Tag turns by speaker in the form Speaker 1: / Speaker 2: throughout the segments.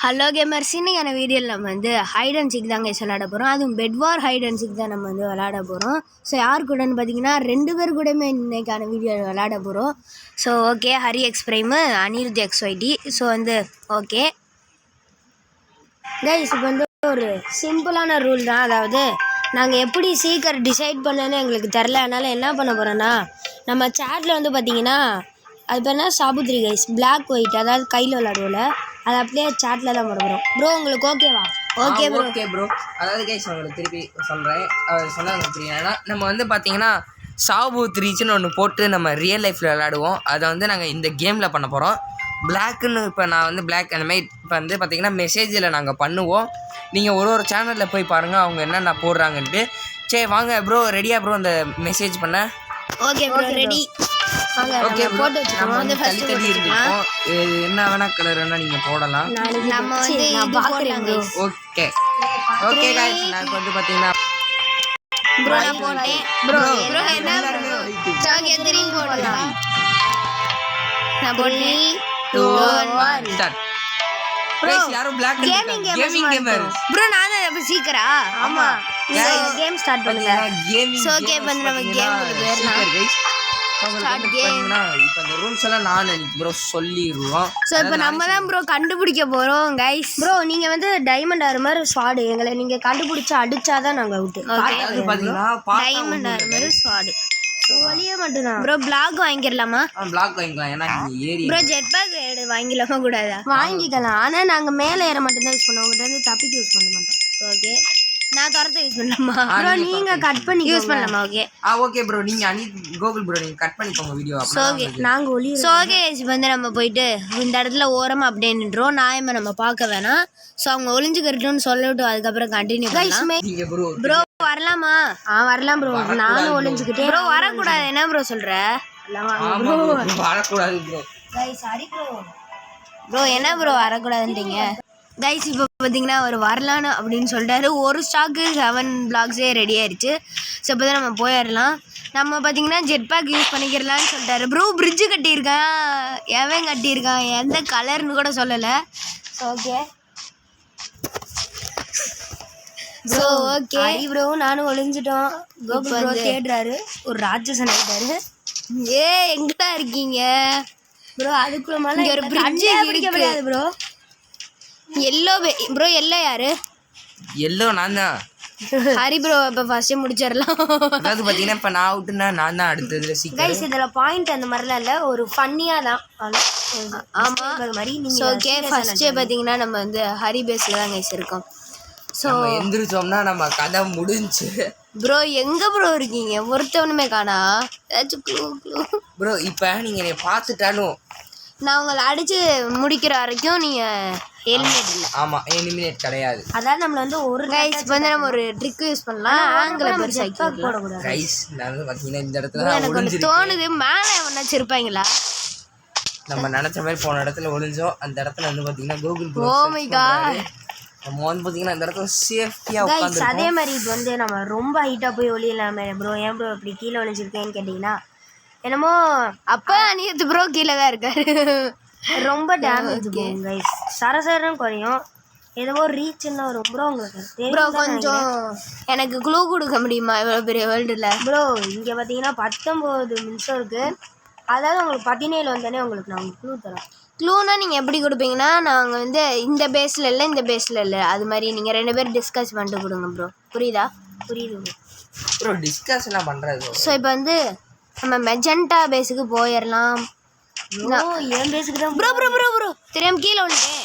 Speaker 1: Hello gamers, இன்னைக்கான வீடியோவில் நம்ம வந்து ஹைட் அண்ட் சீக் தாங்க விளையாட போகிறோம். அதுவும் bed war hide and seek தான் நம்ம வந்து விளையாட போகிறோம். ஸோ யார் கூடன்னு பார்த்தீங்கன்னா 2 பேர் கூடமே இன்னைக்கான வீடியோவில் விளையாட போகிறோம். So okay, Hari X Prime, Anirudh XYT. So வந்து ஓகே கைஸ், இப்போ வந்து ஒரு சிம்பிளான ரூல் தான். அதாவது நாங்கள் எப்படி சீக்கிரம் டிசைட் பண்ணேன்னு எங்களுக்கு தெரில. அதனால் என்ன பண்ண போகிறோன்னா, நம்ம சேட்டில் வந்து பார்த்தீங்கன்னா அது பேர் என்ன, சாபுத்ரி கைஸ், பிளாக் ஒயிட், அதாவது கையில் விளையாடுவோம்ல, அது அப்படியே சேட்டில் தான் போட போகிறோம். ப்ரோ உங்களுக்கு ஓகேவா?
Speaker 2: Okay bro. அதாவது கைஸ் உங்களுக்கு திருப்பி சொல்கிறேன், சொன்னாங்க புரியுன்னா, நம்ம வந்து பார்த்தீங்கன்னா சாபுத்ரின்னு ஒன்று போட்டு நம்ம ரியல் லைஃப்பில் விளையாடுவோம். அதை வந்து நாங்கள் இந்த கேமில் பண்ண போகிறோம். பிளாக்குன்னு இப்போ நான் வந்து பிளாக் அந்த மாதிரி இப்போ வந்து பார்த்தீங்கன்னா மெசேஜில் நாங்கள் பண்ணுவோம். நீங்கள் ஒரு சேனலில் போய் பாருங்கள் அவங்க என்னென்ன போடுறாங்கன்ட்டு. சரி வாங்க ப்ரோ, ரெடியா ப்ரோ அந்த மெசேஜ் பண்ண?
Speaker 1: Okay bro, ready.
Speaker 2: ஓகே
Speaker 1: போட்டு வச்சுக்கோங்க. வந்து ஃபர்ஸ்ட்
Speaker 2: இருக்கும், என்ன வேணா கலர் வேணா நீங்கள் போடலாம்.
Speaker 1: நம்ம வந்து நான் பார்க்குறேன்.
Speaker 2: ஓகே ஓகே गाइस, நான் வந்து பார்த்தீங்கன்னா
Speaker 1: ப்ரோ நான் போட்டேன். ப்ரோ என்ன ப்ரோ சாக் எதிரிங் போடலாம். நான் போட்டேன். 2 1
Speaker 2: ஸ்டார்ட். ப்ளீஸ் யாரும் பிளாக் கேமிங் கேமர்
Speaker 1: ப்ரோ. நான் தான் அப்ப சீக்கிரா. ஆமா, கேம் ஸ்டார்ட் பண்ணுங்க. சோ ஓகே, வந்து நம்ம கேம் போறோம்.
Speaker 2: இப்போ இந்த ரூல்ஸ் எல்லாம் நான் ப்ரோ சொல்லிடுவோம்.
Speaker 1: ஸோ இப்போ நம்ம தான் ப்ரோ கண்டுபிடிக்க போகிறோம் கைஸ். ப்ரோ நீங்கள் வந்து டைமண்ட் ஆர்மர் ஸ்வாடு எங்களை நீங்கள் கண்டுபிடிச்சி அடிச்சாதான் நாங்கள் அவுட்டு.
Speaker 2: பார்த்தீங்கன்னா
Speaker 1: டைமண்ட் ஆர்மர் ஸ்வாடு ஒளிய மட்டும்தான் ப்ரோ. பிளாக் வாங்கிடலாமா?
Speaker 2: பிளாக் வாங்கிக்கலாம். ஏன்னா நீங்கள் ஏறி
Speaker 1: ப்ரோ ஜெட் பேக் வாங்கிடலாமா? கூடாதா? வாங்கிக்கலாம். ஆனால் நாங்கள் மேலே ஏற மட்டும்தான் யூஸ் பண்ணுவோம். உங்கள்கிட்ட வந்து தப்பிக்கு யூஸ் பண்ண மாட்டோம். ஓகே, நான் துரத்த யூஸ் பண்ணலாமா ப்ரோ? நீங்க கட் பண்ணி யூஸ் பண்ணலாமா? Okay
Speaker 2: okay bro. நீங்க கோகுல் ப்ரோ நீங்க கட் பண்ணிக்கோங்க வீடியோ.
Speaker 1: ஓகே, நாங்க ஒளி. சோ ஓகே வந்து நம்ம போயிட்டு இந்த இடத்துல ஓரமா அப்படியே நின்றோம். நாயமா நம்ம பார்க்க வேணாம். சோ அவங்க ஒளிஞ்சுக்கிறட்டும்னு சொல்லிவிட்டு அதுக்கப்புறம் கண்டினியூ பண்ணலாம். ப்ரோ வரலாமா? வரலாம் ப்ரோ. நானும் ஒளிஞ்சுக்கிட்டே. ப்ரோ வரக்கூடாது. என்ன ப்ரோ சொல்ற?
Speaker 2: வரக்கூடாது ப்ரோ.
Speaker 1: Sorry bro. ப்ரோ என்ன ப்ரோ வரக்கூடாதுன்றீங்க? கைஸ் இப்போ பார்த்தீங்கன்னா ஒரு வரலான்னு அப்படின்னு சொல்லிட்டாரு. ஒரு ஸ்டாக்கு 7 பிளாக்ஸே ரெடி ஆயிடுச்சு. ஸோ இப்போ தான் நம்ம போயிடலாம். நம்ம பார்த்தீங்கன்னா ஜெட் பேக் யூஸ் பண்ணிக்கிறலான்னு சொல்லிட்டாரு. ப்ரோ பிரிட்ஜு கட்டியிருக்கான். எவன் கட்டியிருக்கான், எந்த கலர்னு கூட சொல்லலை. ஓகே ஸோ ஓகே ப்ரோ, நானும் ஒளிஞ்சிட்டோம். கோகுல் ப்ரோ தேடுறாரு. ஒரு ராட்சசன் ஆகிட்டாரு. எங்கடா இருக்கீங்க ப்ரோ? அதுக்குள்ள மேலே ஒரு பிரிட்ஜு கிடையாது ப்ரோ. Yellow bro. எல்லோ யாரு?
Speaker 2: எல்லோ நான் தான்.
Speaker 1: ஹரி ப்ரோ இப்போ ஃபர்ஸ்ட் முடிச்சிடலாம்.
Speaker 2: அதாவது பார்த்தீங்கன்னா இப்போ நான் அவுட்டுன்னா நான் தான் அடுத்ததுல சீக்கிரம்.
Speaker 1: கைஸ் இதில் பாயிண்ட் அந்த மாதிரிலாம் இல்லை, ஒரு ஃபன்னியாக தான். ஆமாம் அது மாதிரி நீங்கள். ஓகே ஃபர்ஸ்ட்டு பார்த்தீங்கன்னா நம்ம வந்து ஹரி பேஸில் தான் கைஸ் இருக்கோம். ஸோ
Speaker 2: எந்திரிச்சோம்னா நம்ம கதை முடிஞ்சு.
Speaker 1: ப்ரோ எங்கே ப்ரோ இருக்கீங்க? ஒருத்தவனுமே காணா. ஏதாச்சும்
Speaker 2: ப்ரோ இப்போ நீங்கள் என்னை பார்த்துட்டாலும்
Speaker 1: நான் உங்களை அடித்து முடிக்கிற வரைக்கும் நீங்கள் எலிமினேட் இல்லை.
Speaker 2: ஆமாம், எலிமினேட் கிடையாது.
Speaker 1: அதான் நம்மள வந்து ஒரு கைஸ் வந்து நம்ம ஒரு ட்ரிக் யூஸ் பண்ணலாம். ஆங்கில பெருசாக்கி போடக்கூடாது.
Speaker 2: கைஸ் நான் வந்து பார்த்தீங்கன்னா இந்த இடத்துல
Speaker 1: எனக்கு ஒன்று தோணுது, மேலே எவனாச்சும் இருப்பாங்களா?
Speaker 2: நம்ம நினச்ச மாதிரி போன இடத்துல ஒளிஞ்சோம். அந்த இடத்துல வந்து பார்த்தீங்கன்னா Google bro.
Speaker 1: Oh my God.
Speaker 2: நம்ம வந்து பார்த்தீங்கன்னா இந்த இடத்துல சேஃப்டியாக உட்காந்து.
Speaker 1: அதே மாதிரி இப்போ வந்து நம்ம ரொம்ப ஹைட்டாக போய் ஒளியலாமே ப்ரோ. ஏன் ப்ரோ இப்படி கீழே ஒளிஞ்சிருக்கேன்னு கேட்டிங்கன்னா, என்னமோ அப்போ அனியத்து ப்ரோ கீழே தான் இருக்காரு. ரொம்ப டேமேஜ் போகும் கைஸ். சரசரம் குறையும். ஏதோ ரீச்ன்னு வரும் ப்ரோ. உங்களுக்கு ப்ரோ கொஞ்சம் எனக்கு க்ளூ கொடுக்க முடியுமா? இவ்வளோ பெரிய வேர்ல்டில் ப்ரோ இங்கே பார்த்தீங்கன்னா 19 நிமிஷம் இருக்குது. அதாவது உங்களுக்கு 17 வந்தோடனே உங்களுக்கு நான் க்ளூ தரேன். க்ளூனா நீங்கள் எப்படி கொடுப்பீங்கன்னா, நாங்கள் வந்து இந்த பேஸில் இல்லை இந்த பேஸில் இல்லை, அது மாதிரி நீங்கள் 2 பேரும் டிஸ்கஸ் பண்ணிட்டு கொடுங்க ப்ரோ. புரியுதா? புரியுது
Speaker 2: ப்ரோ. டிஸ்கஸ்லாம் பண்ணுறது.
Speaker 1: ஸோ இப்போ வந்து நம்ம மெஜெண்டா பேஸுக்கு போயிடலாம். என் பேஸுக்கு தான் ப்ரோ ப்ரோ ப்ரோ ப்ரோ தெரியாமல் கீழே வந்துட்டேன்.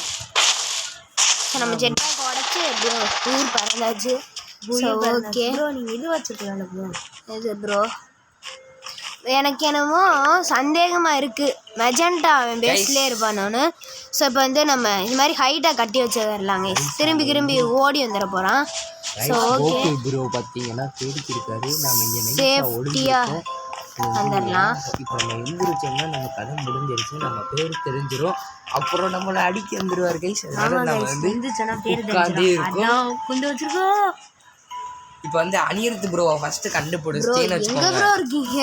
Speaker 1: ஸோ நம்ம ஜெட் பேக் உடச்சி ப்ரோ ஊர் பறந்தாச்சு. ஓகே ப்ரோ நீங்கள் இது வச்சுருக்கலாம்ல ப்ரோ. இது ப்ரோ எனக்கு என்னமோ சந்தேகமாக இருக்குது, மெஜெண்டா அவன் பேஸ்லேயே இருப்பானோன்னு. ஸோ இப்போ வந்து நம்ம இது மாதிரி ஹைட்டாக கட்டி வச்சுருலாங்க. திரும்பி ஓடி வந்துட போகிறான். ஸோ ஓகே
Speaker 2: ப்ரோ பார்த்தீங்கன்னா தேடிக்கிருக்காரு. நம்ம இங்கே
Speaker 1: சேஃப்டியாக வந்துடலாம்.
Speaker 2: இப்போ நம்ம எந்திரிச்சோம்னா நம்ம கதை முடிஞ்சிருச்சு, நம்ம பேர் தெரிஞ்சிடும். அப்புறம் நம்மளை அடிக்க வந்துடுவார் கைஸ். அதனால நம்ம வந்து உட்காந்தே இருக்கோம்.
Speaker 1: கொண்டு வச்சுருக்கோம்.
Speaker 2: இப்போ வந்து அனிருத் ப்ரோ ஃபர்ஸ்ட் கண்டுபிடிச்சிட்டேன்னு வச்சுக்கோங்க.
Speaker 1: எங்க ப்ரோ இருக்கீங்க?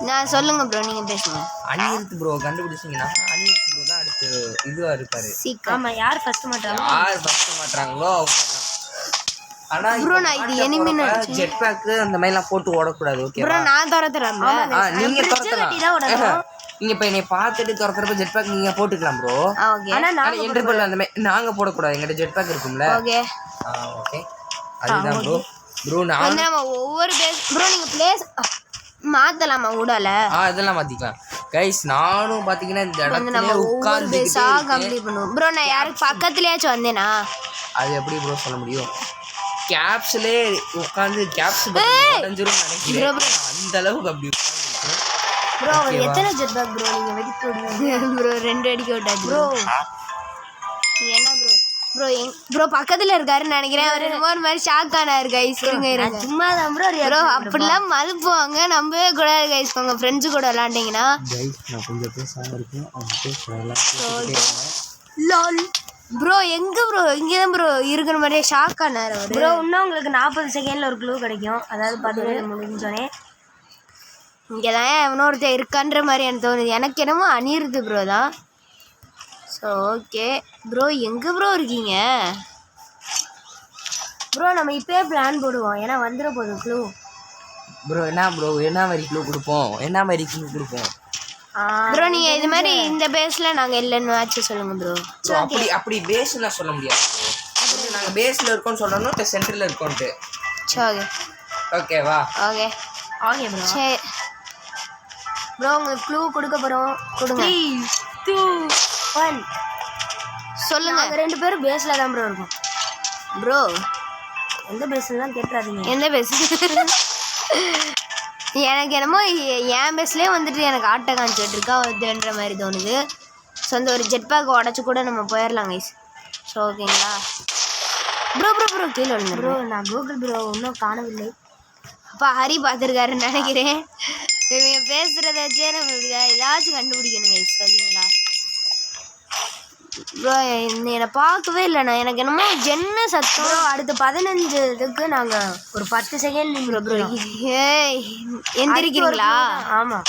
Speaker 1: நான் சொல்லுங்க ப்ரோ, நீங்க பேசுங்க.
Speaker 2: அனிருத் ப்ரோ கண்டுபிடிச்சிங்கன்னா அனிருத் ப்ரோ தான் அடுத்து இதுவா இருப்பாரு.
Speaker 1: ஆமா, யார் ஃபர்ஸ்ட் மாட்டாங்க,
Speaker 2: யார் ஃபர்ஸ்ட் மாட்றாங்களோ அவங்க தான். ஆனா
Speaker 1: ப்ரோ நான் இது எனிமி
Speaker 2: ஜெட் பேக் அந்த மாதிரிலாம் போட்டு ஓடக்கூடாது. ஓகே
Speaker 1: ப்ரோ, நான் தரதுறேன்.
Speaker 2: நீங்க துரத்தலாம். நீங்க இப்ப என்னை பார்த்துட்டு துரத்துறப்ப ஜெட் பேக் நீங்க போட்டுக்கலாம் ப்ரோ.
Speaker 1: ஓகே.
Speaker 2: ஆனா என்ட்ரி பண்ணல அந்த மாதிரி நாங்க போடக்கூடாது. எங்கிட்ட ஜெட் பேக் இருக்கும்ல.
Speaker 1: ஓகே
Speaker 2: ஓகே அதுதான் ப்ரோ. ப்ரோ நான்
Speaker 1: வந்து நம்ம ஒவ்வொரு பேஸ் ப்ரோ நீங்க பிளேஸ் மாத்தலாமா கூடல?
Speaker 2: இதெல்லாம் மாத்திக்கலாம் கைஸ். நானும் பாத்தீங்கன்னா இந்த இடத்துல உட்கார்ந்து
Speaker 1: பேஸா கம்ப்ளீட் பண்ணுவோம் ப்ரோ. நான் யாருக்கு பக்கத்துலயாச்சும் வந்தேனா
Speaker 2: அது எப்படி ப்ரோ சொல்ல முடியும்? கேப்ஸ்லே உட்கார்ந்து கேப்ஸ் உடைஞ்சிரும் நினைக்கிறேன். அந்த அளவுக்கு அப்படி
Speaker 1: ப்ரோ. எத்தனை ஜெட் பேக் ப்ரோ நீங்க வெடி போடுவீங்க ப்ரோ? 2 அடிக்க விட்டாச்சு ப்ரோ. என்ன ப்ரோ? ப்ரோ பக்கத்துல இருக்காருன்னு நினைக்கிறேன். அவர் என்னமோ ஒரு மாதிரி ஷாக் ஆனாரு கைஸ். இருங்க சும்மா தான் ப்ரோ. ப்ரோ அப்படிலாம் மலுப்புவாங்க, நம்பவே கூடாது கைஸ். உங்க ஃப்ரெண்ட்ஸு கூட விளாண்டிங்கன்னா
Speaker 2: நான் கொஞ்சம் பேசாம இருக்கேன்.
Speaker 1: ப்ரோ எங்க ப்ரோ? இங்கே தான் ப்ரோ இருக்கிற மாதிரியே ஷாக் ஆனார் அவர். ப்ரோ இன்னும் உங்களுக்கு 40 செகண்ட்ல ஒரு க்ளூ கிடைக்கும். அதாவது 10 முடிஞ்சோடனே இங்கே தான் இன்னொருத்தர் இருக்கான்ற மாதிரி எனக்கு தோணுது. எனக்கு என்னமோ அனிருத் ப்ரோ தான். ஸோ ஓகே ப்ரோ, எங்கே ப்ரோ இருக்கீங்க ப்ரோ? நம்ம இப்போயே பிளான் போடுவோம், ஏன்னா வந்துட போதும் க்ளூ.
Speaker 2: ப்ரோ என்ன மாதிரி க்ளூ கொடுப்போம்?
Speaker 1: ப்ரோ நீங்கள் இது மாதிரி இந்த பேஸில் நாங்கள் இல்லைன்னு ஆச்சு சொல்லுங்கள் ப்ரோ.
Speaker 2: அப்படி பேஸ்லாம் சொல்ல முடியாது. நாங்கள் பேஸில் இருக்கோம்னு சொல்லணும், இல்லை சென்டரில் இருக்கோன்ட்டு.
Speaker 1: சரி
Speaker 2: ஓகேவா?
Speaker 1: Okay bro. சரி ப்ரோ, உங்களுக்கு க்ளூ கொடுக்க போகிறோம். கொடுங்க. 3, 2, 1 சொல்லுங்க. 2 பேரும் பேஸில் தான் ப்ரோ இருக்கும். ப்ரோ எந்த பேஸில் தான் கேட்காதீங்க. எந்த பேஸ்? எனக்கு என்னமோ என் பேஸ்லேயே வந்துட்டு எனக்கு ஆட்டை காமிச்சிட்டு இருக்கா வருதுன்ற மாதிரி தோணுது. ஸோ அந்த ஒரு ஜெட் பேக் உடச்சி கூட நம்ம போயிடலாம் கைஸ். ஸோ ஓகேங்களா ப்ரோ கீழே விடுங்க ப்ரோ. நான் கூகுள் ப்ரோ இன்னும் காணவில்லை. அப்பா ஹரி பார்த்துருக்காருன்னு நினைக்கிறேன். இவங்க பேசுகிறத வச்சே நம்ம இப்படிதான் ஏதாச்சும் கண்டுபிடிக்கணும் கைஸ். ஓகேங்களா ப்ரோ? என்னை பார்க்கவே இல்லைண்ணா. எனக்கு என்னமோ என்ன சத்தம். அடுத்த 15 இதுக்கு நாங்கள் ஒரு 10 செகண்ட் ப்ரோ. ஏய் எந்திரிக்கிறீங்களா? ஆமாம்.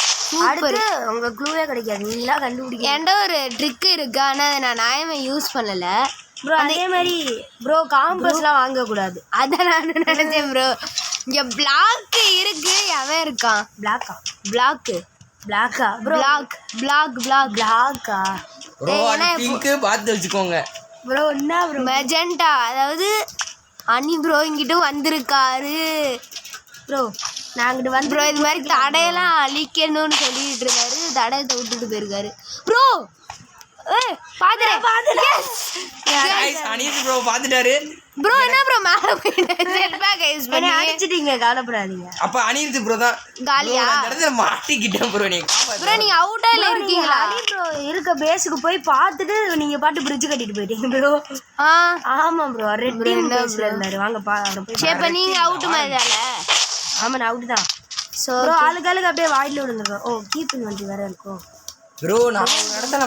Speaker 1: அடுத்து உங்கள் க்ளூவே கிடைக்காது, நீங்களா கண்டுபிடிக்க. என்கிட்ட ஒரு ட்ரிக்கு இருக்கு, ஆனால் அதை நான் நியாயமே யூஸ் பண்ணலை ப்ரோ. அதே மாதிரி ப்ரோ காம்பஸ்லாம் வாங்கக்கூடாது, அதை நான் நினைச்சேன் ப்ரோ. இங்கே பிளாக்கு இருக்கு, அவன் இருக்கான். பிளாக்கா ப்ரோ? பிளாக்கா
Speaker 2: பார்த்து வச்சுக்கோங்க
Speaker 1: ப்ரோ. என்ன ப்ரோ? மெஜெண்டா, அதாவது அனி ப்ரோ இங்கிட்ட வந்திருக்காரு ப்ரோ. நான் அங்கிட்டு வந்து ப்ரோ இது மாதிரி தடையெல்லாம் அழிக்கணும்னு சொல்லிட்டு இருந்தாரு. தடையத்தை விட்டுட்டு போயிருக்காரு ப்ரோ. ப்ரோ என்ன ப்ரோ மேல போயிட்டு அடிச்சிட்டீங்க, கவலைப்படாதீங்க.
Speaker 2: அப்ப அனிருத் ப்ரோ தான்
Speaker 1: காலியா
Speaker 2: மாட்டிக்கிட்டேன் ப்ரோ.
Speaker 1: நீங்க அவுட்டா இல்ல இருக்கீங்களா? ப்ரோ இருக்க பேஸுக்கு போய் பார்த்துட்டு நீங்க பாட்டு பிரிட்ஜ் கட்டிட்டு போயிட்டீங்க ப்ரோ. ஆமா ப்ரோ, ரெட் டீம் பேஸ்ல இருந்தாரு. வாங்க சரி, இப்ப நீங்க அவுட் மாதிரிதால? ஆமா நான் அவுட் தான். ஸோ ஆளுக்காளுக்கு அப்படியே வாயில விழுந்துருக்கோம். ஓ கீப்பிங் வந்து வேற இருக்கும்
Speaker 2: ப்ரோ. நான் ஒரு இடத்துல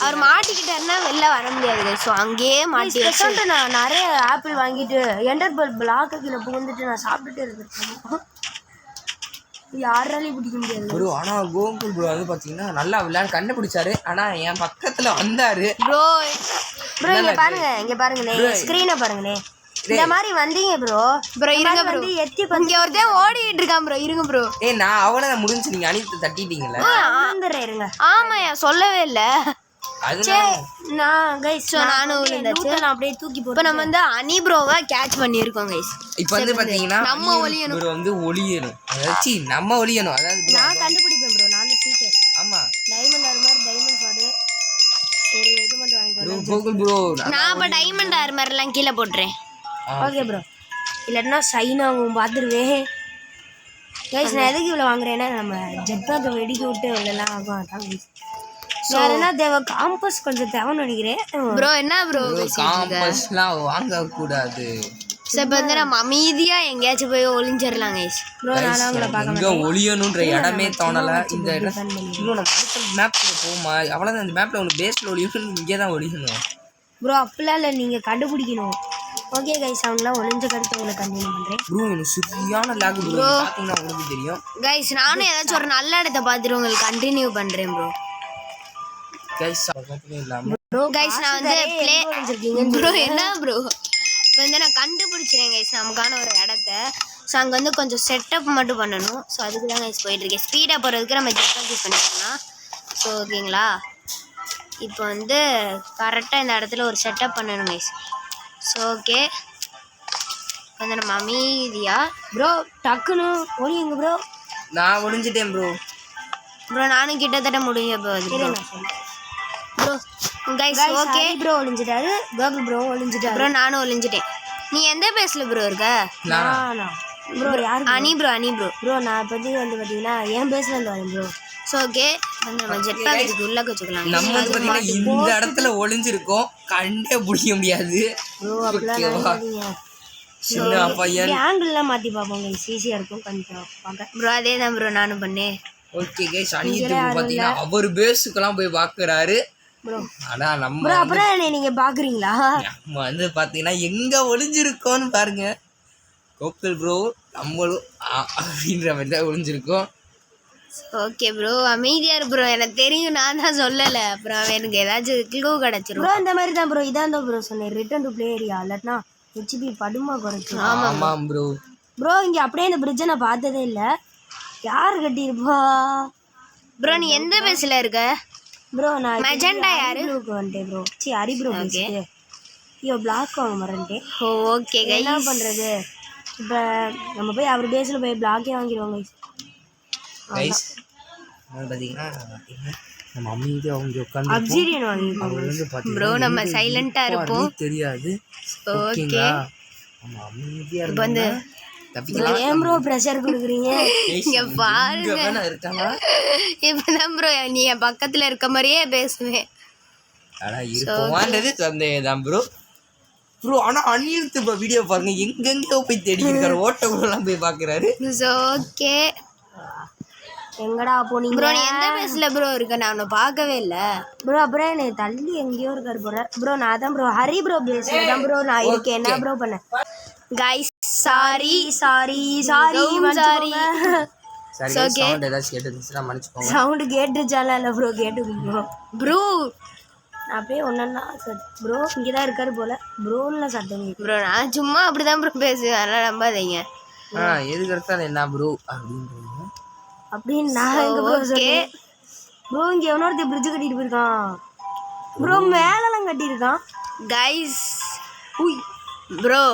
Speaker 1: அவர் மாட்டிக்கிட்டாருன்னா வெளில வர முடியாது. ஸோ அங்கேயே மாட்டி வச்சுட்டு நான் நிறைய ஆப்பிள் வாங்கிட்டு என்டர்பல் பிளாக்கு கீழே புகுந்துட்டு நான் சாப்பிட்டுட்டு இருக்கேன். யாராலையும் பிடிக்க முடியாது
Speaker 2: ப்ரோ. ஆனால் கோகுல் ப்ரோ வந்து பார்த்தீங்கன்னா நல்லா விளையாட கண்டுபிடிச்சாரு. ஆனால் என் பக்கத்தில் வந்தாரு
Speaker 1: ப்ரோ. இங்கே பாருங்களேன், ஸ்க்ரீனை பாருங்களேன். இந்த மாதிரி வந்தீங்க ப்ரோ. இருங்க ப்ரோ, எத்தி இங்கே ஒருத்தன் ஓடிட்டு இருக்கான் ப்ரோ. இருங்க ப்ரோ.
Speaker 2: நான் அவனை முடிஞ்சு நீங்கள் அனித்து தட்டிட்டீங்களே.
Speaker 1: இருங்க. ஆமாயா சொல்லவே இல்லை. நானும் அப்படியே தூக்கி போட்டு நம்ம வந்து அனி ப்ரோவை கேட்ச் பண்ணியிருக்கோம் கைஸ்.
Speaker 2: இப்போ வந்து பார்த்தீங்கன்னா நம்ம ஒளியணும் ப்ரோ. வந்து ஒளியணும், அதாவது நம்ம ஒளியணும். அதாவது
Speaker 1: நான் கண்டுபிடிப்பேன் ப்ரோ. நான் தான் சீட்டர்.
Speaker 2: ஆமாம்
Speaker 1: டைமண்ட் ஆர் மாதிரி டைமண்ட் ஷாட் ஒரு இது மட்டும் வாங்கிக்கோங்க
Speaker 2: கோகுல் ப்ரோ. நான்
Speaker 1: அப்போ டைமண்ட் ஆர் மாதிரிலாம் கீழே போட்டுறேன். ஓகே ப்ரோ, இல்லைன்னா ஷைன் ஆகும் பார்த்துருவேன் கைஸ். நான் எதுக்கு இவ்வளோ வாங்குறேன்னா நம்ம ஜெட் பேக்கை வெடிக்க விட்டு இவ்வளோலாம் ஆகும். அதான் கைஸ். வேறனா தேவை காம்பஸ் கொஞ்சம் தேவைன்னு நினைக்கிறேன் ப்ரோ. என்ன ப்ரோ
Speaker 2: காம்பஸ்லாம் வாங்கக்கூடாது.
Speaker 1: சரி இப்போ வந்து நம்ம அமைதியாக எங்கேயாச்சும் போய் ஒளிஞ்சிடலாம் கைஸ். ப்ரோ நான் உங்களை பார்க்க
Speaker 2: இங்கே ஒளியணுன்ற இடமே தோணலை. இந்த இடம் இன்னும் நம்ம அடுத்த மேப்பில் போகுமா? அவ்வளோதான். இந்த மேப்பில் ஒன்று பேஸில் ஒளியணும், இங்கே தான் ஒளியணும்
Speaker 1: ப்ரோ. அப்படிலாம் இல்லை, நீங்கள் கண்டுபிடிக்கணும். ஓகே கைஸ் அவங்களாம் ஒளிஞ்ச கருத்து உங்களுக்கு கண்டினியூ பண்ணுறேன்.
Speaker 2: ப்ரோ எனக்கு சரியான லேக் ப்ரோ பார்த்தீங்கன்னா உங்களுக்கு தெரியும்.
Speaker 1: கைஸ் நானும் ஏதாச்சும் ஒரு நல்ல இடத்த பார்த்துட்டு உங்களுக்கு கண்டினியூ பண்ணுறேன் ப்ரோ.
Speaker 2: கைஸ் பக்கத்துலேயே இல்லாமல்
Speaker 1: ப்ரோ கைஸ் நான் வந்து ப்ளே ப்ரோ என்ன ப்ரோ இப்போ வந்து நான் கண்டுபிடிச்சிறேன் கைஸ் நமக்கான ஒரு இடத்த. ஸோ அங்கே வந்து கொஞ்சம் செட்டப் மட்டும் பண்ணணும். ஸோ அதுக்கு தான் கைஸ் போயிட்டுருக்கேன். ஸ்பீடாக போகிறதுக்கு நம்ம ஜெட்பேக் யூஸ் பண்ணிக்கலாம். ஸோ ஓகேங்களா, இப்போ வந்து கரெக்டாக இந்த இடத்துல ஒரு செட்டப் பண்ணணும் கைஸ். ஸோ ஓகே வந்து நம்ம அமைதியா ப்ரோ டக்குன்னு ஒளியுங்க ப்ரோ.
Speaker 2: நான் ஒளிஞ்சிட்டேன் ப்ரோ.
Speaker 1: ப்ரோ நானும் கிட்டத்தட்ட முடிஞ்ச போகுது ப்ரோ. கைஸ் ஓகே ப்ரோ ஒளிஞ்சிட்டாரு, கோகுல் ப்ரோ ஒளிஞ்சிட்டாரு, ப்ரோ நானும் ஒளிஞ்சிட்டேன். நீ எந்த பேஸ்ல ப்ரோ இருக்க?
Speaker 2: நானா
Speaker 1: ப்ரோ யார்? அனி ப்ரோ
Speaker 3: ப்ரோ நான் இப்போதைக்கு வந்து பார்த்தீங்கன்னா என் பேஸ்ல இருந்து வரேன் ப்ரோ.
Speaker 1: ஸோ ஓகே வந்து நம்ம ஜெட் பேக் உள்ள வச்சுக்கலாம்.
Speaker 2: நம்ம வந்து பார்த்தீங்கன்னா இந்த இடத்துல ஒளிஞ்சிருக்கோம், கண்டே பிடிக்க முடியாது
Speaker 3: ப்ரோ. அப்படிலாம்
Speaker 2: சின்ன பையன்
Speaker 3: ஆங்கிள்லாம் மாற்றி பார்ப்போம் கைஸ், ஈஸியாக இருக்கும் கொஞ்சம் பார்க்க.
Speaker 1: ப்ரோ அதே தான் ப்ரோ நானும் பண்ணேன்.
Speaker 2: ஓகே கைஸ் அனித்து பார்த்தீங்கன்னா அவர் பேஸுக்கெல்லாம் போய் பார்க்குறாரு
Speaker 3: ப்ரோ.
Speaker 2: ஆனால் நம்ம
Speaker 3: ப்ரோ அப்புறம் என்ன நீங்கள் பார்க்குறீங்களா?
Speaker 2: நம்ம வந்து பார்த்தீங்கன்னா எங்கே ஒளிஞ்சிருக்கோன்னு பாருங்க. கோகுல் ப்ரோ நம்மளும் அப்படின்ற மாதிரி தான் ஒளிஞ்சிருக்கோம்.
Speaker 1: ஓகே ப்ரோ அமைதியா இரு ப்ரோ, எனக்கு தெரியும் நான் தான் சொல்லலை. அப்புறம் எனக்கு ஏதாச்சும் க்ளூ கிடச்சிரும்
Speaker 3: ப்ரோ. இந்த மாதிரி தான் ப்ரோ, இதான் தான் ப்ரோ சொன்னேன், ரிட்டர்ன் டு ப்ளே ஏரியா இல்லாட்டினா ஹெச்பி படுமா குறைச்சி.
Speaker 2: ஆமாம் ப்ரோ.
Speaker 3: ப்ரோ இங்கே அப்படியே இந்த பிரிட்ஜை நான் பார்த்ததே இல்லை, யார் கட்டியிருப்பா?
Speaker 1: ப்ரோ நீ எந்த பேஸ்ல இருக்க?
Speaker 3: ப்ரோ நான்
Speaker 1: மெஜெண்டா யாரு?
Speaker 3: ப்ளூக்கு வந்துட்டேன் ப்ரோ. சி ஹரி ப்ரோ பேசிட்டு ஐயோ பிளாக் வாங்க மறந்துட்டேன்.
Speaker 1: ஓகே
Speaker 3: என்ன பண்ணுறது இப்போ, நம்ம போய் அவர் பேஸில் போய் பிளாக்கே வாங்கிடுவோம் கைஸ்.
Speaker 2: கைஸ் பார்த்தீங்கன்னா நம்ம அமைதியாக அவங்க உட்காந்து
Speaker 3: அப்சீரியன் வாங்கிடுவோம்
Speaker 2: அவர் வந்து
Speaker 1: ப்ரோ
Speaker 2: பார்த்தீங்கன்னா
Speaker 1: நம்ம சைலண்டா இருப்போம்.
Speaker 2: தெரியாது.
Speaker 1: ஓகே
Speaker 2: நம்ம அமைதியாக
Speaker 1: இப்போ வந்து
Speaker 2: தப்பிக்கலாம்.
Speaker 3: ஏன் ப்ரோ ப்ரெஷர் கொடுக்குறீங்க?
Speaker 1: இங்க பாருங்க
Speaker 2: இருக்காங்க.
Speaker 1: இப்பதான் ப்ரோ நீ என் பக்கத்துல இருக்க மாதிரியே பேசுவேன்.
Speaker 2: ஆனால் இருக்குமான்றது சந்தேகம் ப்ரோ. ப்ரோ ஆனால் அனிருத் இப்போ வீடியோ பாருங்க, எங்கெங்கேயோ போய் தேடி இருக்காரு, ஓட்டக்குள்ளலாம் போய் பார்க்குறாரு.
Speaker 1: ஓகே
Speaker 3: எங்கடா போனீங்க
Speaker 1: ப்ரோ நீ எந்த பேஸ்ல ப்ரோ இருக்க? நான் உன்னை பார்க்கவே இல்லை
Speaker 3: ப்ரோ. அப்புறம் என்னை தள்ளி எங்கேயோ இருக்காரு போற ப்ரோ. நான் தான் ப்ரோ ஹரி ப்ரோ பேஸ்ல தான் ப்ரோ நான் இருக்கேன். என்ன ப்ரோ பண்ணேன்
Speaker 1: guys? Sorry
Speaker 3: sorry sorry
Speaker 1: sorry.
Speaker 2: சரி சவுண்ட் ஏதாச்சும் கேட்டுருந்துச்சுன்னா மன்னிச்சுக்கோங்க.
Speaker 3: சவுண்டு கேட்டுச்சாலாம் இல்லை ப்ரோ, கேட்டுக்கும் ப்ரோ.
Speaker 1: ப்ரோ
Speaker 3: அப்படியே ஒன்றா ப்ரோ இங்கே தான் இருக்காரு போல ப்ரோன்னு சத்தம்
Speaker 1: ப்ரோ நான் சும்மா அப்படிதான் ப்ரோ பேசுவேன், அதெல்லாம் நம்பாதீங்க.
Speaker 2: எதுக்கு எடுத்தாலும் என்ன ப்ரோ அப்படின்றீங்க
Speaker 3: அப்படின்னு நான் எங்க ப்ரோ சொன்னேன். ப்ரோ இங்கே எவனோருத்த பிரிட்ஜு கட்டிட்டு போயிருக்கான் ப்ரோ, மேலெல்லாம் கட்டியிருக்கான்
Speaker 1: கைஸ். ப்ரோ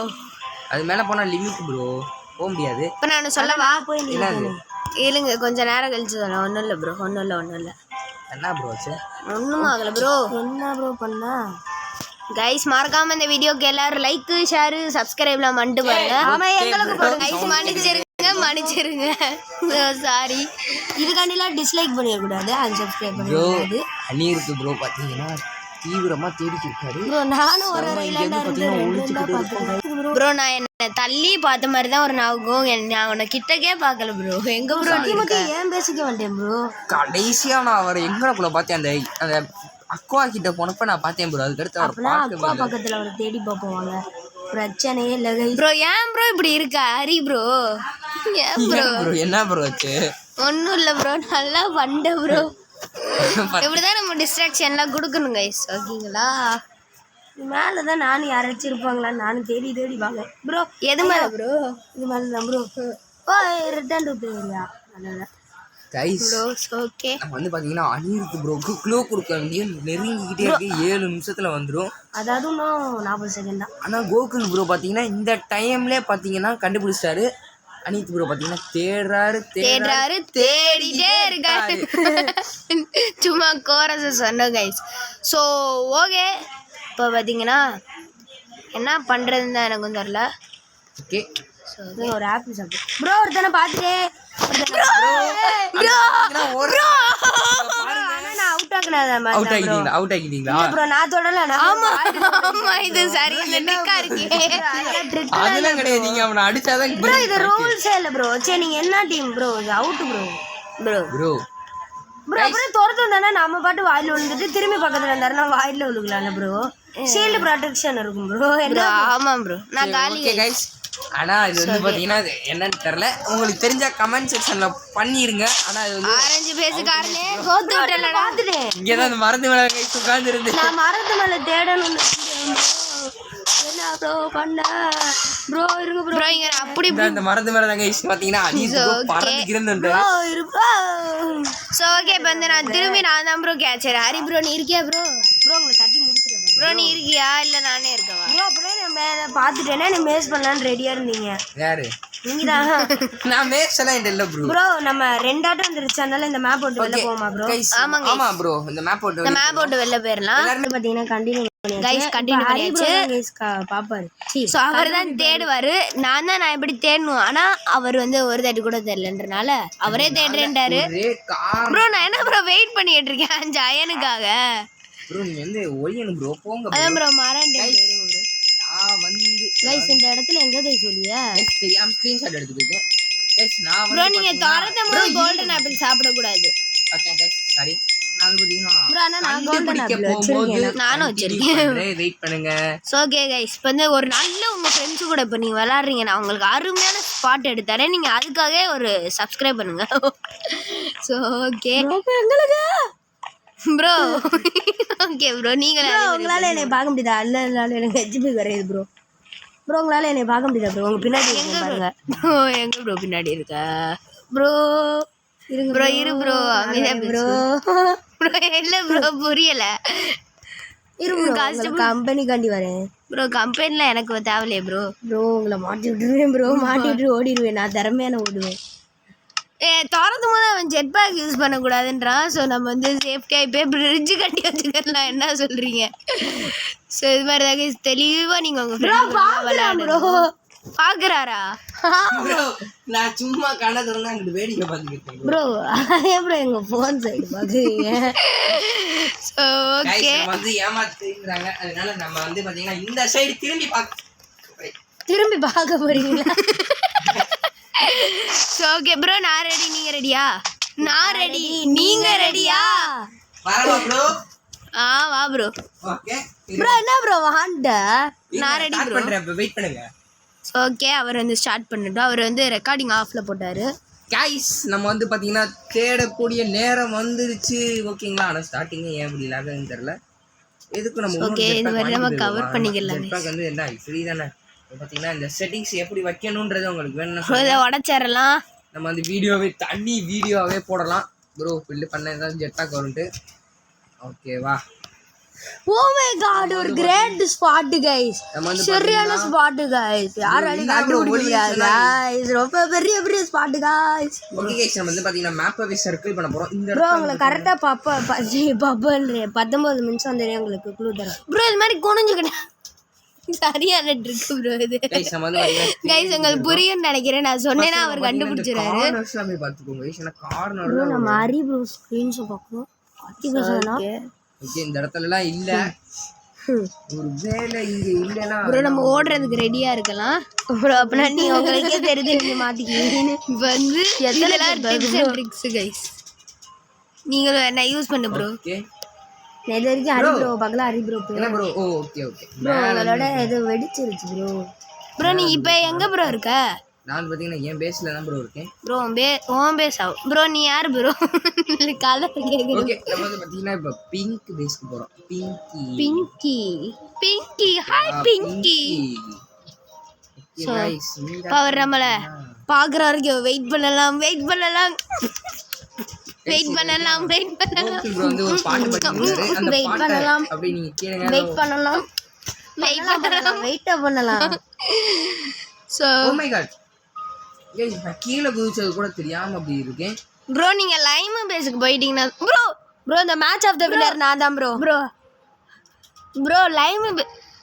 Speaker 2: அது மேலே போனால் லிமிட் ப்ரோ, போக முடியாது.
Speaker 1: இப்போ நான் சொல்லவா?
Speaker 3: போய்
Speaker 2: என்னது
Speaker 1: இல்லைங்க கொஞ்சம் நேரம் கழிச்சு சொல்லலாம். ஒன்றும் இல்லை ப்ரோ, ஒன்றும் இல்லை
Speaker 2: என்ன ப்ரோ ஆச்சு?
Speaker 1: ஒன்றும் ஆகலை ப்ரோ.
Speaker 3: என்ன ப்ரோ பண்ணா?
Speaker 1: கைஸ் மறக்காம இந்த வீடியோக்கு எல்லாரும் லைக் ஷேர் சப்ஸ்கிரைப்லாம் பண்ணிட்டு பாருங்க.
Speaker 3: ஆமா எங்களுக்கு போடுங்க
Speaker 1: கைஸ் மன்னிச்சிருங்க சாரி.
Speaker 3: இதுக்காண்டிலாம் டிஸ்லைக் பண்ணிடக்கூடாது, அன்சப்ஸ்கிரைப்
Speaker 2: ப்ரோ
Speaker 3: பண்ணிடக்கூடாது.
Speaker 2: அனிருத் ப்ரோ பார்த்தீங்கன்னா தீவிரமாக தேடிட்டு இருக்காரு.
Speaker 3: ப்ரோ நானும் ஒரு ஐலாண்டா இருந்து
Speaker 1: ப்ரோ நான் என்ன தள்ளி பார்த்த மாதிரி தான் ஒரு ஞாபகம். நான் உன்னை கிட்டக்கே பார்க்கல ப்ரோ. எங்க ப்ரோ நீ இருக்க?
Speaker 3: ஏன் பேசிக்க வந்தேன் ப்ரோ.
Speaker 2: கடைசியாக நான் அவரை எங்கனக்குள்ள பார்த்தேன், அந்த அந்த அக்குவா கிட்ட போனப்ப நான் பார்த்தேன் ப்ரோ. அதுக்கடுத்து அவர்
Speaker 3: அப்பெல்லாம் அப்பா பக்கத்துல அவரை தேடி பார்ப்போம், பிரச்சனையே இல்லை கைஸ்.
Speaker 1: ப்ரோ ஏன் ப்ரோ இப்படி இருக்க? ஹரி ப்ரோ ஏன் ப்ரோ?
Speaker 2: ப்ரோ என்ன ப்ரோ ஆச்சு?
Speaker 1: ஒன்றும் இல்லை ப்ரோ, நல்லா பண்ண ப்ரோ. இப்படிதான் நம்ம டிஸ்ட்ராக்ஷன்லாம் கொடுக்கணும் கைஸ், ஓகேங்களா?
Speaker 3: மேலே தான் நானும் யாராச்சும் இருப்பாங்களான்னு நானும் தேடி வாங்க ப்ரோ.
Speaker 1: எது மேலே ப்ரோ?
Speaker 3: இது மாதிரி தான் bro. Oh return to play area. அதனால
Speaker 2: கைஸ்
Speaker 1: ஓகே
Speaker 2: நம்ம வந்து பார்த்தீங்கன்னா அனிருத் ப்ரோக்கு க்ளூ கொடுக்க வேண்டிய நெருங்கிக்கிட்டே இருக்கு. 7 நிமிஷத்தில் வந்துடும்.
Speaker 3: அதாவது இன்னும் 40 செகண்ட் தான்.
Speaker 2: ஆனால் கோகுல் ப்ரோ பார்த்தீங்கன்னா இந்த டைம்லேயே பார்த்தீங்கன்னா கண்டுபிடிச்சிட்டாரு. அனிருத் ப்ரோ பார்த்தீங்கன்னா தேடுறாரு
Speaker 1: தேடிட்டே இருக்காரு. சும்மா கோரஸை சொன்னோம் கைஸ். ஸோ ஓகே இப்போ பார்த்தீங்கன்னா என்ன பண்ணுறதுன்னு தான் எனக்கும் தெரில.
Speaker 2: ஓகே
Speaker 3: ஒரு ஆப்பிள் சாப்பிடு ப்ரோ. ஒருத்தனை பார்த்துட்டே
Speaker 2: அவுட் ஆகிட்டீங்களா?
Speaker 3: நான் தொடல.
Speaker 1: ஆமா இது சரி
Speaker 2: அதெல்லாம் கிடையாது, நீங்க அவனை அடிச்சாதான்
Speaker 3: ப்ரோ. இது ரூல்ஸே இல்லை ப்ரோ. சரி நீங்க என்ன டீம் ப்ரோ? இது out bro.
Speaker 1: Bro
Speaker 2: bro
Speaker 3: bro அப்புறம் துரத்து வந்தானே நம்ம பாட்டு வாயில் விழுந்துட்டு திரும்பி பக்கத்துல இருந்தாருன்னா வாயில விழுகலாம்ல ப்ரோ. ஷீல்டு ப்ரொடெக்ஷன் இருக்கும் ப்ரோ.
Speaker 1: ப்ரோ ஆமாம் ப்ரோ நான் காலி
Speaker 2: ஓகே கைஸ். ஆனால் இது வந்து பார்த்தீங்கன்னா இது என்னன்னு தெரில, உங்களுக்கு தெரிஞ்ச கமெண்ட் செக்ஷனில் பண்ணிடுங்க. ஆனால் இது வந்து
Speaker 1: ஆரஞ்சு பேசுக்காரனே கோத்து விட்டலடா.
Speaker 3: பார்த்துட்டேன்.
Speaker 2: இங்கே தான் அந்த மரத்து மேலே கைஸ் உட்காந்துருந்து
Speaker 3: நான் மரத்து மேலே தேடணும்னு என்ன ப்ரோ பண்ண ப்ரோ இருங்க ப்ரோ.
Speaker 1: ப்ரோ இங்க அப்படி
Speaker 2: இந்த மரத்து மேலே தான் கைஸ் பார்த்தீங்கன்னா பறந்துக்கிறேன்னு
Speaker 3: ப்ரோ இருப்பா
Speaker 1: ஸோ ஓகே இப்போ வந்து நான் திரும்பி நான் தான் ப்ரோ கேட்சர். ஹரி ப்ரோ நீ இருக்கியா ப்ரோ?
Speaker 3: ப்ரோ உங்களை தட்டி முடிச்சிட்டேன்
Speaker 1: ப்ரோ நீ இருக்கியா இல்லை நானே இருக்கவா?
Speaker 3: ப்ரோ. அப்படியே நான் மேலே பார்த்துட்டேன்னா நீ மேஸ் பண்ணலான்னு ரெடியாக இருந்தீங்க.
Speaker 2: யாரு?
Speaker 3: நீங்கள் தான்
Speaker 2: நான் மேக்ஸ் எல்லாம் இல்லை ப்ரோ.
Speaker 3: ப்ரோ நம்ம ரெண்டாட்டம் வந்துருச்சு, அதனால இந்த மேப் போட்டு வெளில போமா ப்ரோ.
Speaker 1: ஆமாங்க.
Speaker 2: ஆமா ப்ரோ இந்த மேப் போட்டு
Speaker 1: இந்த மேப் போட்டு வெளில போயிடலாம்.
Speaker 3: எல்லாரும் பார்த்தீங்கன்னா கண்டினியூ
Speaker 1: கைஸ் கண்டினியூ பண்ணியாச்சு.
Speaker 3: பாப்பாரு.
Speaker 1: ஸோ அவர் தான் தேடுவார். நான் எப்படி தேடணும், ஆனால் அவர் வந்து ஒரு தேடி கூட தெரியலன்றனால அவரே தேடுறேன்ட்டாரு. ப்ரோ நான் என்ன ப்ரோ வெயிட் பண்ணிட்டு இருக்கேன் ஜயனுக்காக.
Speaker 2: ப்ரோ நீ வந்து ஒழியணும் ப்ரோ போங்க.
Speaker 1: அதான் ப்ரோ மறந்துட்டேன் ப்ரோ.
Speaker 2: நான் வந்து
Speaker 3: கைஸ் இந்த இடத்துல எங்க கைஸ் சொல்லுவியா?
Speaker 2: கைஸ் தெரியாம ஸ்கிரீன்ஷாட் எடுத்துக்கிட்டேன். கைஸ் நான் வந்து
Speaker 1: ப்ரோ நீங்க திறந்தும் போது கோல்டன் ஆப்பிள் சாப்பிடக்கூடாது.
Speaker 2: Okay guys sorry. நான் வந்து
Speaker 3: ப்ரோ
Speaker 2: பாத்தீங்கன்னா
Speaker 3: ஆனா நான் கோல்டன் ஆப்பிள் வச்சிருக்கேன்.
Speaker 1: நானும் வச்சிருக்கேன்.
Speaker 2: வெயிட் பண்ணுங்க.
Speaker 1: ஸோ ஓகே கைஸ் இப்போ வந்து ஒரு நல்ல உங்கள் ஃப்ரெண்ட்ஸு கூட இப்போ நீங்கள் விளாட்றீங்க, நான் உங்களுக்கு அருமையான ஸ்பாட் எடுத்தாரேன். நீங்கள் அதுக்காகவே ஒரு சப்ஸ்கிரைப் பண்ணுங்க. ஸோ ஓகே
Speaker 3: எங்களுக்கு
Speaker 1: ப்ரோ ஓகே ப்ரோ நீங்கள்
Speaker 3: உங்களால என்னை பார்க்க முடியுதா? இல்ல எனக்கு ஹெச்பி குறையுது ப்ரோ. ப்ரோ உங்களால என்னை பார்க்க முடியுதா ப்ரோ? உங்க பின்னாடி
Speaker 1: எங்கே
Speaker 3: பாருங்க
Speaker 1: ப்ரோ எங்கே ப்ரோ பின்னாடி இருக்கா
Speaker 3: ப்ரோ. இருங்க
Speaker 1: ப்ரோ இரு ப்ரோ அமைதியாக ப்ரோ. ப்ரோ இல்லை ப்ரோ புரியலை.
Speaker 3: கம்பெனி காண்டி வரேன்
Speaker 1: ப்ரோ கம்பெனியில் எனக்கு தேவையில்லையே ப்ரோ.
Speaker 3: ப்ரோ உங்களை மாட்டி விட்டுருவேன் ப்ரோ. மாட்டிட்டு ஓடிடுவேன். நான் திறமையான ஓடுவேன்.
Speaker 1: திறந்தும் போது அவன் ஜெட் பேக் யூஸ் பண்ணக்கூடாதுன்றான். ஸோ நம்ம வந்து சேஃப்டியாக இப்போ பிரிட்ஜு கட்டி வச்சுக்கலாம். என்ன சொல்கிறீங்க? ஸோ இது மாதிரி தான் தெளிவாக நீங்கள் உங்கள் ஃப்ரெண்ட் விளையாடுறோம். பார்க்குறாரா
Speaker 2: ப்ரோ? நான் சும்மா கணத்துல அங்கிட்டு வேடிக்கை பார்த்துக்கிட்டேன்
Speaker 3: ப்ரோ. அதே ப்ரோ எங்க ஃபோன் சைடு பார்க்குறீங்க.
Speaker 1: ஸோ ஓகே
Speaker 2: வந்து ஏமாத்துறாங்க. அதனால நம்ம வந்து பாத்தீங்கன்னா இந்த சைடு
Speaker 3: திரும்பி பார்க்க போறீங்களா?
Speaker 1: ஸோ ஓகே ப்ரோ நான் ரெடி. நீங்கள் ரெடியா? நான் ரெடி. நீங்கள் ரெடியா?
Speaker 2: வரவா ப்ரோ?
Speaker 1: வா ப்ரோ.
Speaker 2: ஓகே
Speaker 3: ப்ரோ என்ன ப்ரோ வாண்ட?
Speaker 1: நான் ரெடி ப்ரோ.
Speaker 2: பண்றேன் வெயிட் பண்ணுங்க.
Speaker 1: ஸோ ஓகே அவர் வந்து ஸ்டார்ட் பண்ணிட்டோம். அவர் வந்து ரெக்கார்டிங் ஆஃபில் போட்டார்.
Speaker 2: கைஸ் நம்ம வந்து பாத்தீங்கன்னா தேடக்கூடிய நேரம் வந்துருச்சு ஓகேங்களா. ஆனால் ஸ்டார்டிங்கே ஏன் இப்படி இல்லாதன்னு தெரியல. எதுக்கு நம்ம
Speaker 1: ஓகே இது மாதிரி நம்ம கவர் பண்ணிக்கலாம்.
Speaker 2: ஜெட்பேக் வந்து என்ன ஃப்ரீ தானே. பார்த்தீங்கன்னா இந்த செட்டிங்ஸ் எப்படி வைக்கணுன்றது உங்களுக்கு வேணும்.
Speaker 1: இதை உடச்சிடலாம்.
Speaker 2: நம்ம வந்து வீடியோவே போடலாம் ப்ரோ. பில்லு பண்ண ஏதாவது ஜெட்பேக் வரும்ட்டு. ஓகேவா?
Speaker 3: ஓ மை காட் ஒரு கிரேட் ஸ்பாட் கைஸ். சரியான ஸ்பாட் கைஸ். யாராலையும் கண்டுபிடிக்க முடியாது கைஸ். ரொம்ப பெரிய ஸ்பாட் கைஸ்.
Speaker 2: ஓகே கைஸ் நம்ம வந்து பாத்தீங்கன்னா மேப்பவே சர்க்கிள் பண்ண போறோம். இந்த
Speaker 3: ப்ரோ உங்களுக்கு கரெக்டா பாப்பல்றே 19 நிமிஷம் தெரியும் உங்களுக்கு க்ளூ தரேன்
Speaker 1: ப்ரோ. இது மாதிரி குனிஞ்சுக்கிட்டேன் சரியான ட்ரிக் ப்ரோ இது.
Speaker 2: கைஸ் நம்ம வந்து
Speaker 1: கைஸ் உங்களுக்கு புரியும்னு நினைக்கிறேன். நான் சொன்னேன்னா அவர் கண்டுபிடிச்சிருவாரு.
Speaker 2: கார்னர்ஸ்லாம் பாத்துக்கோங்க கைஸ். ஏன்னா கார்னர்
Speaker 3: ப்ரோ நம்ம ஹரி ப்ரோ ஸ்கிரீன்ஷாட் பார்க்கணும். அத்தி பேசலாம்.
Speaker 2: ஓகே இந்த இடத்துலலாம் இல்ல. ஒரு வேளை இங்க இல்லனா
Speaker 1: ப்ரோ நம்ம ஓடுறதுக்கு ரெடியா இருக்கலாம் ப்ரோ. அப்பனா நீ உங்களுக்கே தெரிஞ்சு நீங்க மாத்திக்கிட்டீங்க. வந்து இதெல்லாம் டிப்ஸ் அண்ட் ட்ரிக்ஸ் கைஸ். நீங்களும் என்ன யூஸ் பண்ணு ப்ரோ.
Speaker 2: ஓகே
Speaker 3: நேத்து வரைக்கும் ஹரி ப்ரோ பார்க்கலாம். ஹரி ப்ரோ
Speaker 2: என்ன ப்ரோ? ஓகே
Speaker 3: ப்ரோ உங்களோட இது வெடிச்சிருச்சு ப்ரோ.
Speaker 1: ப்ரோ நீ இப்போ எங்க ப்ரோ இருக்க?
Speaker 2: நான் பாத்தீங்கன்னா என் பேஸ்ல தான் ப்ரோ இருக்கேன்.
Speaker 1: ப்ரோ ஓன் பேஸ் ஆகும் ப்ரோ. நீ யார் ப்ரோ? கலர் கேக்குது.
Speaker 2: ஓகே நம்ம வந்து பாத்தீங்கன்னா இப்போ பிங்க் பேஸ்க்கு போறோம்.
Speaker 1: Pinki hi Pinki.
Speaker 2: Okay guys
Speaker 1: power நம்மள பாக்குற வரைக்கும் வெயிட் பண்ணலாம்.
Speaker 2: ப்ரோ வந்து ஒரு பாட்டு பாடினாரு. அந்த பாட்டை அப்படியே நீங்க கேளுங்க.
Speaker 3: வெயிட் பண்ணலாம்.
Speaker 1: So
Speaker 2: oh my god guys நான் கீழ குதிச்சது கூட தெரியாம அப்படி இருக்கேன்
Speaker 1: ப்ரோ. நீங்க லைம் பேஸ்க்கு போயிட்டீங்கன்னா ப்ரோ இந்த மேட்ச் ஆஃப் தி வின்னர் நான் தான் ப்ரோ லைம்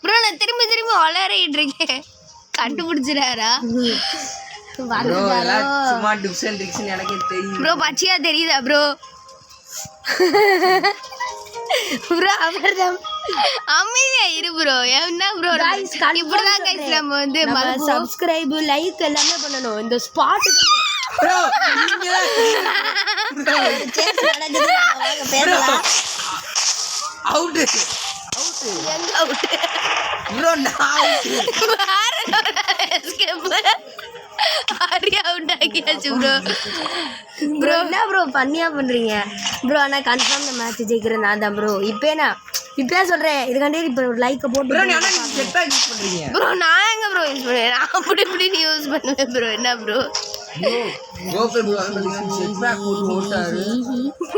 Speaker 1: ப்ரோ. நான் திரும்பி வளரிட்டு இருக்கேன். கண்டுபிடிச்சிடாரா
Speaker 2: ப்ரோ? எல்லாம் சும்மா டிப்ஸ் அண்ட் ட்ரிக்ஸ் எனக்கே தெரியும்
Speaker 1: ப்ரோ. பச்சையா தெரியுதா ப்ரோ? அவர்தான் அமைதியா இரு ப்ரோ. என்ன ப்ரோ இப்படிதான் கைஸ் நம்ம வந்து
Speaker 3: சப்ஸ்கிரைப் லைக் எல்லாமே பண்ணணும் இந்த ஸ்பாட்டுக்கு
Speaker 2: ப்ரோ.
Speaker 3: பேசலாம்.
Speaker 2: அவுட்
Speaker 1: எங்க அவுட்
Speaker 2: ப்ரோ நான்
Speaker 1: வேற எஸ்கேப் ஆரியா அவுட் ஆகியாச்சு ப்ரோ. ப்ரோ என்ன ப்ரோ பண்ணியா பண்றீங்க ப்ரோ? ஆனா கன்ஃபார்ம் இந்த மேட்ச் ஜெயிக்கிறது நான் தான் ப்ரோ. இப்பயே சொல்றேன், இதுக்காண்டி இப்போ ஒரு லைக்கை போட்டு
Speaker 2: ப்ரோ நீ ஜெட் பேக் யூஸ் பண்றீங்க
Speaker 1: ப்ரோ. நான் எங்க ப்ரோ யூஸ் பண்ணுவேன்? நான் அப்படி யூஸ் பண்ணுவேன் ப்ரோ. என்ன bro
Speaker 2: Gokul bro jet pack போட்டு ஓட்டாரு.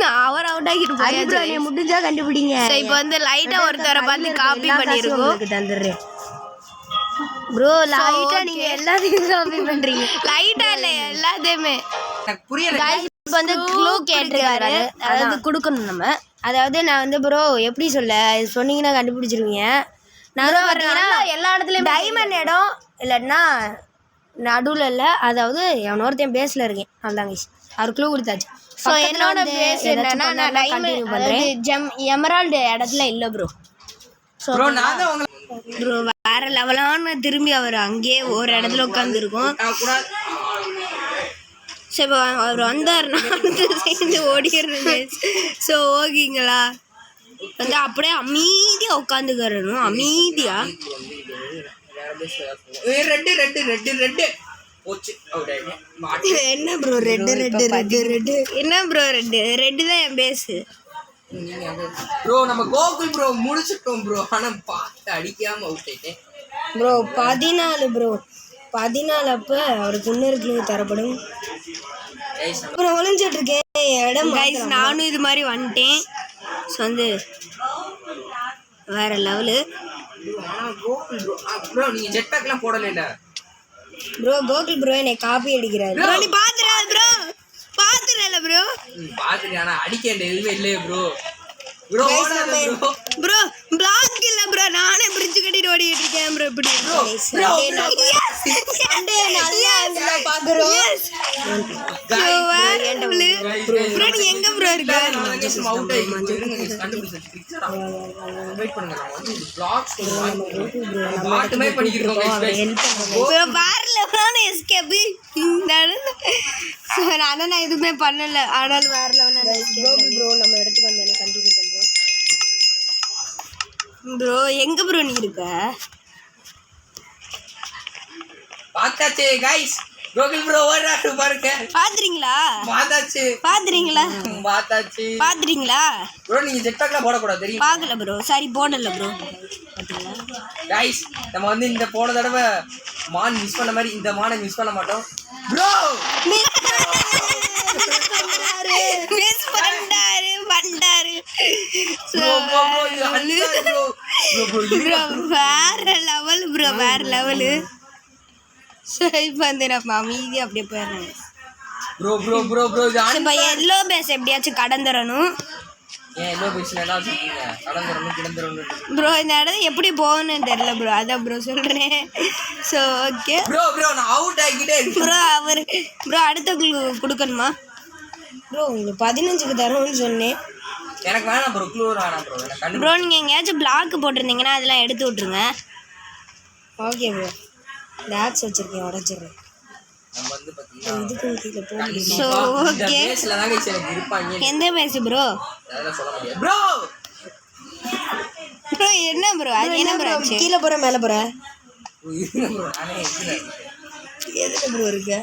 Speaker 1: நான் அவர் அவுட் ஆகிட்டு போயாச்சு.
Speaker 3: முடிஞ்சா கண்டுபிடிங்க.
Speaker 1: சோ இப்போ வந்து லைட்டா ஒருத்தரை பார்த்து காப்பி பண்ணிருக்கோம்
Speaker 3: தந்துடுறேன் ப்ரோ. லைட்டா நீங்க எல்லாத்தையும் காப்பி பண்றீங்க.
Speaker 1: லைட்டா இல்ல எல்லாத்தையுமே.
Speaker 2: எனக்கு புரியல.
Speaker 1: இப்போ வந்து க்ளூ கேட்டிருக்காரு, அதாவது கொடுக்கணும் நம்ம. அதாவது நான் வந்து ப்ரோ எப்படி சொல்ல, இது சொன்னீங்கன்னா கண்டுபிடிச்சிருவீங்க. நான் பார்த்தீங்கன்னா எல்லா இடத்துலையும் டைமண்ட் இடம் இல்லைன்னா நடுவில் இல்லை, அதாவது ஒருத்தன் பேஸில் இருக்கேன். அவ்வளோதாங்க அவர் க்ளூ கொடுத்தாச்சு. ஸோ என்னோட பேஸ் என்னன்னா நான் டைமண்ட் எமரால்டு இடத்துல இல்லை ப்ரோ.
Speaker 2: ப்ரோ நான் தான் உங்களை
Speaker 1: ப்ரோ வேற லெவலான திரும்பி அவர் அங்கேயே ஒரு இடத்துல உட்காந்துருக்கோம். சரி இப்போ அவர் வந்தார், நான் சேர்ந்து ஓடிடுறது. ஸோ ஓகேங்களா, வந்து அப்படியே அமைதியாக உட்காந்துக்கிறணும். அமைதியா
Speaker 2: ரெட்டு ரெட்டு ரெட்டு ரெட்டு போச்சு.
Speaker 1: என்ன ப்ரோ ரெட்டு என்ன ப்ரோ ரெட்டு தான் என் பேஸு
Speaker 2: ப்ரோ. நம்ம கோகுல் ப்ரோ முடிச்சிட்டோம் ப்ரோ, ஆனா பார்த்து அடிக்காம அவுட் ஆயிட்டேன்
Speaker 1: ப்ரோ. 14 ப்ரோ, 14 அப்போ அவருக்கு இன்னொரு தரப்படும். அப்புறம் ஒளிஞ்சிட்டு இருக்கேன் இடம் கைஸ். நானும் இது மாதிரி வந்துட்டேன். ஸோ வந்து வேற லெவலு
Speaker 2: ப்ரோ. நீங்க ஜெட் பேக்லாம் போடல இல்ல
Speaker 1: ப்ரோ? கோகுல் ப்ரோ என்னை காப்பி அடிக்கிறாரு ப்ரோ. நீ பாத்துறா ப்ரோ, பாத்துறல ப்ரோ,
Speaker 2: பாத்துட்டு. ஆனா அடிக்க வேண்டிய எதுவுமே இல்லையே ப்ரோ. ப்ரோ
Speaker 1: ப்ரோ பிளாக் இல்ல ப்ரோ, நானே பிரிட்ஜ் கட்டிட்டு ஓடிட்டு இருக்கேன் ப்ரோ. இப்படி ப்ரோ நல்லா பாக்குறோம். ப்ரோ நீ எங்க ப்ரோ இருக்க?
Speaker 2: வெயிட் பண்ணுங்க, நான் வந்து பிளாக்ஸ் பாட்டுமே பண்ணிக்கிறோம்.
Speaker 1: ப்ரோ வேற லெவலான எஸ்கேப் இந்த நான் எதுவுமே பண்ணல, ஆனாலும் வேற லெவலான எஸ்கேப் ப்ரோ. நம்ம இடத்துக்கு வந்தானே கண்டினியூ பண்றோம் ப்ரோ. எங்க ப்ரோ நீ இருக்க?
Speaker 2: பார்த்தாச்சே गाइस, கோகுல் ப்ரோ ஓடுறாரு பாருங்க.
Speaker 1: பாத்துறீங்களா? பாத்துறீங்களா
Speaker 2: ப்ரோ? நீங்க ஜெட் பேக்லாம் போட கூடாது தெரியும்.
Speaker 1: பாக்கல ப்ரோ, சாரி போடல ப்ரோ. பாத்தீங்களா
Speaker 2: गाइस, நம்ம வந்து இந்த போன தடவை மான் மிஸ் பண்ண மாதிரி இந்த மானை மிஸ் பண்ண மாட்டோம் ப்ரோ.
Speaker 1: மிஸ் பண்ணாரு ப்ரோ. வேற லெவல் ப்ரோ, வேற லெவலு. சரி இப்போ வந்து நம்ம அமைதியாக அப்படியே போயிடுறோம்
Speaker 2: ப்ரோ.
Speaker 1: இப்போ எல்லோ பேஸ் எப்படியாச்சும் கடந்துடணும்.
Speaker 2: ஏன் எல்லோ பேஸ்ல என்ன சொல்றீங்க? கடந்துறணும்.
Speaker 1: ப்ரோ இந்த இடம் எப்படி போகணும்னு தெரியல ப்ரோ, அதான் ப்ரோ சொல்கிறேன். ஸோ ஓகே
Speaker 2: ப்ரோ நான் அவுட் ஆகிட்டே
Speaker 1: ப்ரோ. அவர் ப்ரோ அடுத்த க்ளூ கொடுக்கணுமா ப்ரோ? உங்களுக்கு 15க்கு தரோன்னு சொன்னேன்.
Speaker 2: எனக்கு வேணாம் ப்ரோ, க்ளூ வேணாம் ப்ரோ. எனக்கு
Speaker 1: ப்ரோ நீங்கள் எங்கேயாச்சும் பிளாக் போட்டிருந்தீங்கன்னா அதெல்லாம் எடுத்து விட்ருங்க. ஓகே ப்ரோ, டாக்ஸ் வச்சுருக்கேன், உடச்சிடுறேன்.
Speaker 2: நம்ம வந்து பாத்தீங்கன்னா
Speaker 1: இதுக்கு கீழே போக.
Speaker 2: ஸோ ஓகே, பேஸ்ல தான் गाइस எனக்கு இருப்பாங்க.
Speaker 1: எந்த பேஸ் ப்ரோ?
Speaker 2: அதெல்லாம் சொல்ல முடியாது ப்ரோ.
Speaker 1: ப்ரோ என்ன ப்ரோ, அது என்ன ப்ரோ?
Speaker 3: கீழே போற மேலே போற
Speaker 2: இருங்க ப்ரோ, நானே இருக்கேன்.
Speaker 3: எதுல ப்ரோ இருக்க?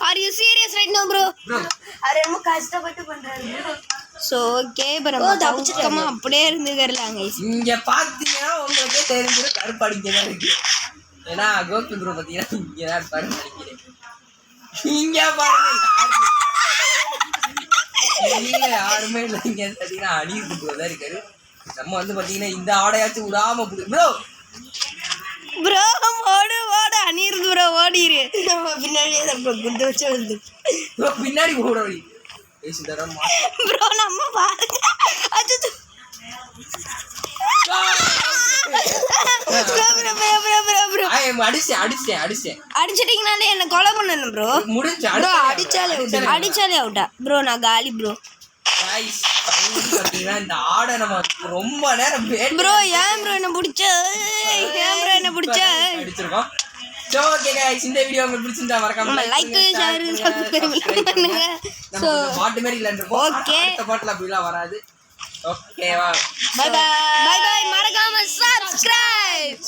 Speaker 1: Are you serious right no bro?
Speaker 3: அவர் ரொம்ப கஷ்டப்பட்டு பண்றாரு ப்ரோ.
Speaker 1: ஸோ ஓகே இப்போ நம்ம தப்பிச்சிட்டோமா அப்படியே இருந்துக்கிறலாங்க.
Speaker 2: இங்க பாத்தீங்கன்னா உங்களுக்கே தெரிஞ்சிடும் கருப்படிக்க தான் இருக்கு. ஏன்னா கோகுல் ப்ரோ பாத்தீங்கன்னா இங்க தான் இருப்பாரு நினைக்கிறேன். இங்க பாருங்க, நீங்க யாருமே இல்லை. இங்க பாத்தீங்கன்னா அணியுது ப்ரோ தான் இருக்காரு. நம்ம வந்து பாத்தீங்கன்னா இந்த ஆடையாச்சும் விடாம ப்ரோ
Speaker 1: ஓடு அணியிருந்து ப்ரோ, ஓடிரு. நம்ம பின்னாடியே நம்ம குண்டு வச்சு வந்து
Speaker 2: ப்ரோ பின்னாடி ஓடி
Speaker 1: ப்ரோ நம்ம பாருங்க. அச்சோ அடிச்சிட்டீங்கனாலே என்ன கொலை பண்ணணும் ப்ரோ.
Speaker 2: முடிஞ்சு
Speaker 1: அடிச்சாலே அவுட்டா ப்ரோ? நான் காலி ப்ரோ.
Speaker 2: இந்த ஆடை நம்ம ரொம்ப நேரம்
Speaker 1: ப்ரோ. ஏன் ப்ரோ என்ன பிடிச்ச?
Speaker 2: அடிச்சிருக்கோம். சோ ஓகே गाइस, இந்த வீடியோ உங்களுக்கு பிடிச்சிருந்தா மறக்காம
Speaker 1: லைக் ஷேர் சப்ஸ்கிரைப் பண்ணுங்க.
Speaker 2: சோ பாட்டு மாதிரி இல்ல இருக்கும்.
Speaker 1: ஓகே,
Speaker 2: அடுத்த பாட்டுல அப்படிலாம் வராது. ஓகேவா
Speaker 1: பை பை மறக்காம subscribe